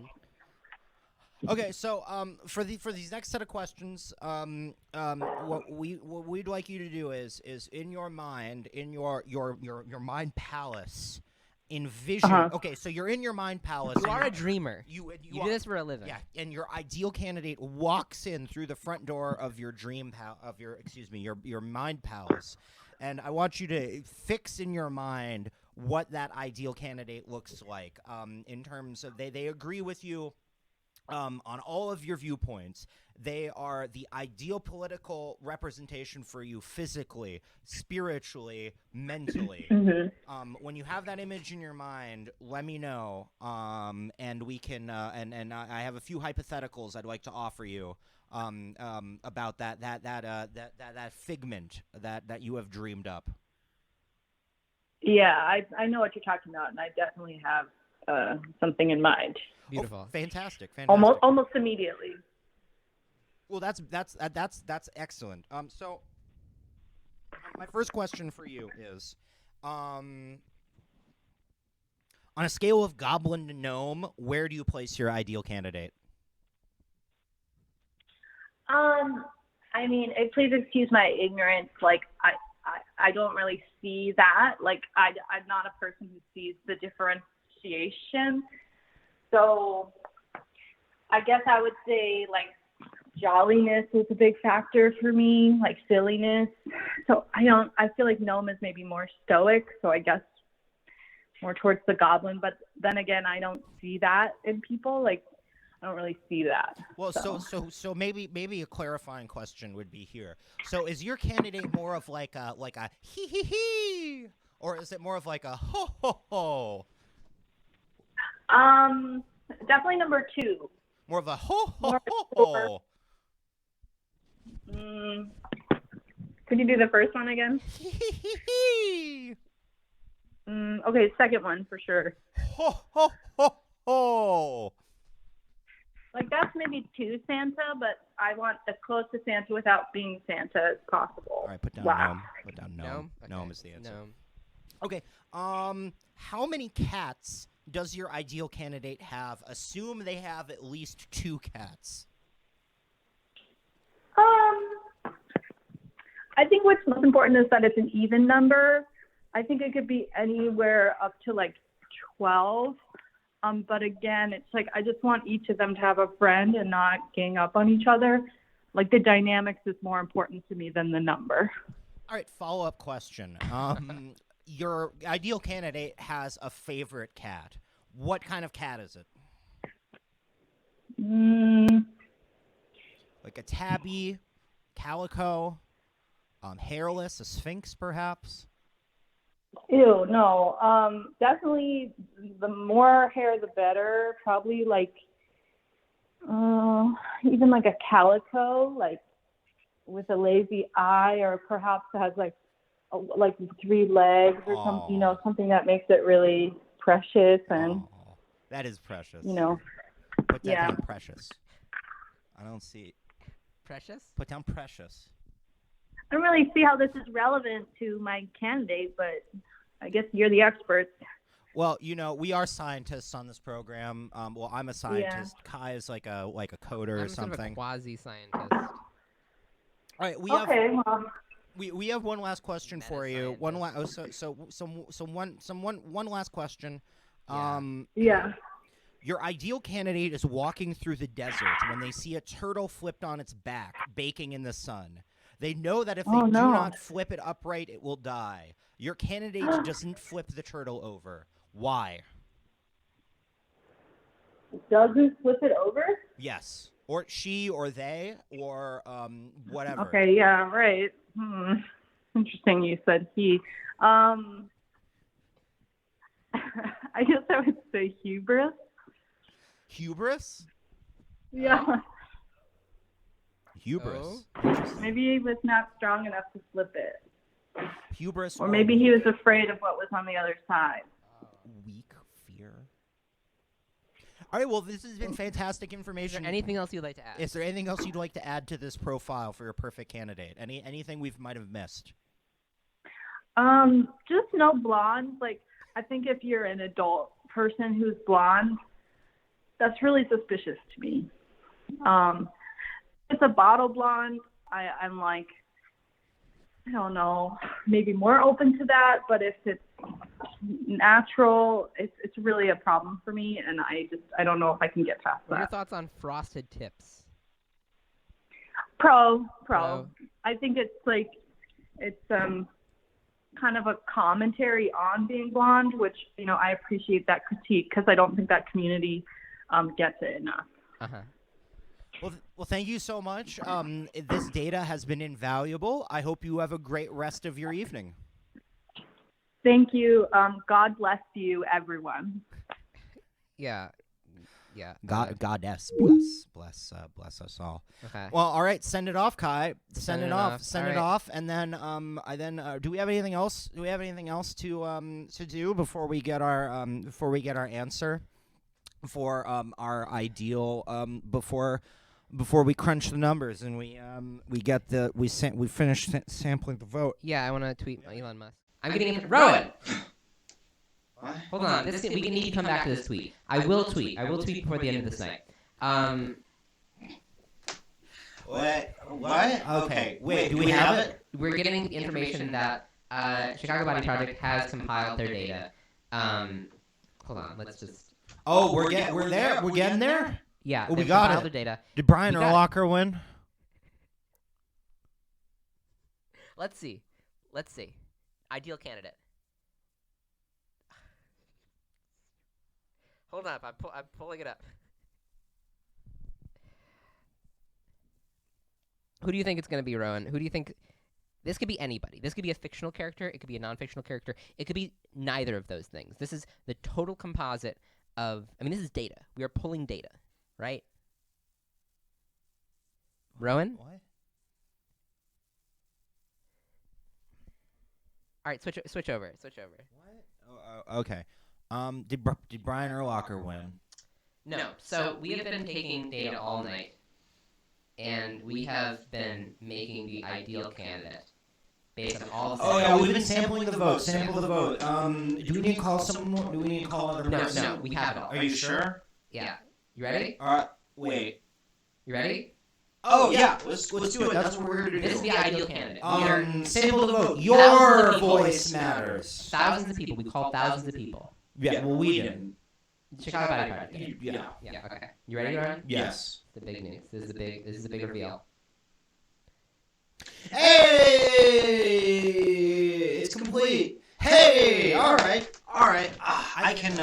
Okay, so for these next set of questions, what we'd like you to do is in your mind, in your mind palace, envision. Okay, so you're in your mind palace. You are a dreamer. You do this for a living. Yeah, and your ideal candidate walks in through the front door of your your mind palace, and I want you to fix in your mind what that ideal candidate looks like. In terms of they agree with you. On all of your viewpoints, they are the ideal political representation for you physically, spiritually, mentally. When you have that image in your mind, let me know, and we can. And I have a few hypotheticals I'd like to offer you about that figment that you have dreamed up. Yeah, I know what you're talking about, and I definitely have something in mind. Beautiful. Oh, fantastic. Almost immediately. Well, that's excellent. So my first question for you is, on a scale of goblin to gnome, where do you place your ideal candidate? I mean, please excuse my ignorance. Like, I don't really see that. Like, I'm not a person who sees the differentiation. So I guess I would say, like, jolliness is a big factor for me, like silliness. So I feel like gnome is maybe more stoic, so I guess more towards the goblin. But then again, I don't see that in people. Like, I don't really see that. Well, so maybe a clarifying question would be here. So is your candidate more of like a hee hee hee, or is it more of like a ho ho ho? Definitely number two. More of a ho ho ho. Could you do the first one again? Okay, second one for sure. Ho ho ho ho. Like, that's maybe two Santa, but I want as close to Santa without being Santa as possible. All right, put down gnome. Put down gnome. Okay. Gnome is the answer. Gnome. Okay. How many cats does your ideal candidate have? Assume they have at least 2 cats. I think what's most important is that it's an even number. I think it could be anywhere up to like 12. But again, it's like I just want each of them to have a friend and not gang up on each other. Like, the dynamics is more important to me than the number. All right, follow-up question. Your ideal candidate has a favorite cat. What kind of cat is it? Like a tabby, calico, hairless, a sphinx, perhaps? Ew, no. Definitely the more hair, the better. Probably like, even like a calico, like with a lazy eye, or perhaps it has like like 3 legs or something. You know, something that makes it really precious and. Oh, that is precious. You know. Put that down, precious. I don't see. Precious? Put down precious. I don't really see how this is relevant to my candidate, but I guess you're the experts. Well, you know, we are scientists on this program. Well, I'm a scientist. Yeah. Kai is like a coder or something. Sort of a quasi-scientist. All right, we have we have one last question for you. One last one last question. Yeah. Your ideal candidate is walking through the desert when they see a turtle flipped on its back, baking in the sun. They know that if they do not flip it upright, it will die. Your candidate doesn't flip the turtle over. Why? Doesn't flip it over? Yes. Or she or they or whatever. Okay, yeah, right. Interesting you said he. I guess I would say hubris. Hubris? Yeah. Hubris. Maybe he was not strong enough to flip it. Hubris. Or maybe he was afraid of what was on the other side. Weak fear. All right, well, this has been fantastic information. Is there anything else you'd like to add? Is there anything else you'd like to add to this profile for your perfect candidate? Anything we might have missed? Just no blonde. Like, I think if you're an adult person who's blonde, that's really suspicious to me. It's a bottle blonde. I'm like, I don't know, maybe more open to that. But if it's natural, it's really a problem for me, and I don't know if I can get past What are your that. thoughts on frosted tips? Pro. I think it's like kind of a commentary on being blonde, which, you know, I appreciate that critique because I don't think that community gets it enough. Well, thank you so much. This data has been invaluable. I hope you have a great rest of your evening. Thank you. God bless you, everyone. Yeah. Goddess bless us all. Okay. Well, all right. Send it off, Kai. Send it off. And then do we have anything else? Do we have anything else to do before we get our answer for our ideal before we crunch the numbers and we finish sampling the vote. Yeah, I want to tweet Elon Musk. I'm getting Rowan. What? Hold on. We need to come back to this tweet. I will tweet before the end of this night. What? Okay. Wait. Do we have it? We're getting information that Chicago Body Project has compiled their data. Hold on. Let's just. Oh, we're there. We're getting there. Yeah, we got it. The data. Did Brian Urlacher win? Let's see. Ideal candidate. Hold up, I'm pulling it up. Who do you think it's going to be, Rowan? Who do you think? This could be anybody. This could be a fictional character. It could be a non-fictional character. It could be neither of those things. This is the total composite of. I mean, this is data. We are pulling data. Right? Rowan? What? All right, switch over. What? Oh, okay. Did Brian Urlacher win? No. So we have been taking data all night, and we have been making the ideal candidate based on all the. Oh yeah, we've been sampling the vote. Sample the vote. Do we need to call someone? Do we need to call other person? No, we have it all. Are you sure? Yeah. You ready? Wait. You ready? Oh yeah, let's do it. That's what we're gonna do. This is the ideal candidate. Sample the vote. Your voice matters. Thousands of people. We called thousands of people. Yeah, well we didn't. Chicago Body Project. Yeah. Okay. You ready, Ryan? Yes. The big news. This is the big reveal. Hey, it's complete. Hey, all right. I can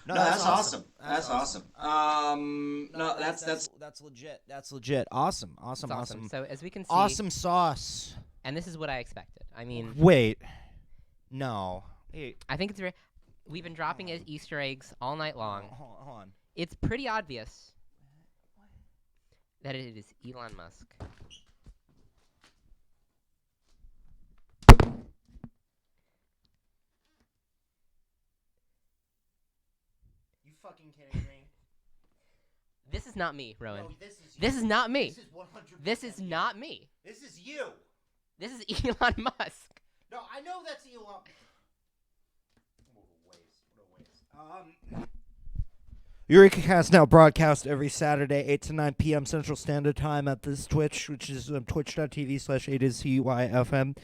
No, that's awesome. That's awesome. No, that's legit. That's legit. Awesome. So as we can see, awesome sauce. And this is what I expected. I mean, wait. No. Hey, I think it's we've been dropping Easter eggs all night long. hold on. It's pretty obvious that it is Elon Musk. You fucking kidding me? This is not me, Rowan. No, this is you. This is not me. This is 100%. This is not me. This is you. This is Elon Musk. No, I know that's Elon. What a waste. EurekaCast Now broadcast every Saturday, 8 to 9 p.m. Central Standard Time at this Twitch, which is twitch.tv/ATOZCUYFM.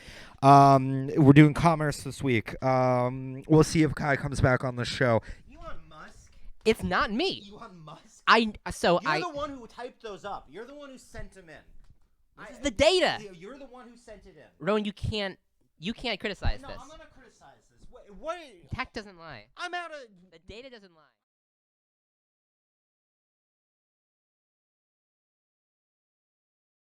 We're doing commerce this week. We'll see if Kai comes back on the show. Elon Musk? It's not me. Elon Musk? You're the one who typed those up. You're the one who sent them in. This is the data. You're the one who sent it in. Rowan, you can't criticize No, this. I'm gonna criticize this. What? Tech doesn't lie. I'm out of. The data doesn't lie.